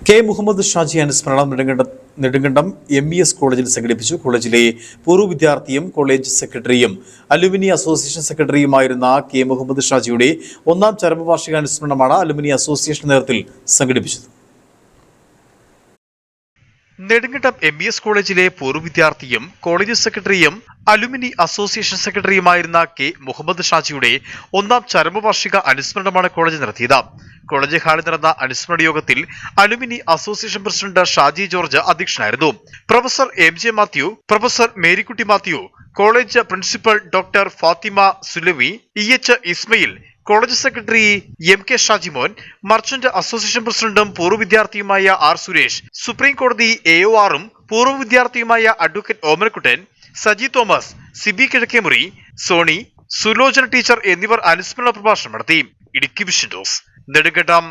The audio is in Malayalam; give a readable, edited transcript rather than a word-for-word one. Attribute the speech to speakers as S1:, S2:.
S1: കെ മുഹമ്മദ് ഷാജി അനുസ്മരണം നെടുങ്കണ്ടം MES കോളേജിൽ സംഘടിപ്പിച്ചു. കോളേജിലെ പൂർവ്വ വിദ്യാർത്ഥിയും കോളേജ് സെക്രട്ടറിയും അലുമിനി അസോസിയേഷൻ സെക്രട്ടറിയുമായിരുന്ന കെ മുഹമ്മദ് ഷാജിയുടെ 1ാം ചരമവാർഷിക അനുസ്മരണമാണ് അലുമിനി അസോസിയേഷൻ നേതൃത്വത്തിൽ സംഘടിപ്പിച്ചത്. നെടുങ്കണ്ടം MES കോളേജിലെ പൂർവ്വ വിദ്യാർത്ഥിയും കോളേജ് സെക്രട്ടറിയും അലുമിനി അസോസിയേഷൻ സെക്രട്ടറിയുമായിരുന്ന കെ മുഹമ്മദ് ഷാജിയുടെ 1ാം ചരമവാർഷിക അനുസ്മരണമാണ് കോളേജ് നടത്തിയത്. കോളേജ് ഹാളിൽ നടന്ന അനുസ്മരണ യോഗത്തിൽ alumni association president Shaji George അധ്യക്ഷനായിരുന്നു. Professor MJ Mathew, professor Marykutty Mathew, college principal doctor Fathima Sulavi, EH Ismail, college secretary MK Shajimon, merchant association പ്രസിഡന്റും പൂർവ്വ വിദ്യാർത്ഥിയുമായ R സുരേഷ്, സുപ്രീം കോടതി AORും പൂർവ്വ വിദ്യാർത്ഥിയുമായ advocate Omanakuttan, Saji Thomas, Sibi Kizhakkemuri, Soni, Sulochana teacher എന്നിവർ അനുസ്മരണ പ്രഭാഷണം നടത്തി. Idukki vision news, Nedumkandam.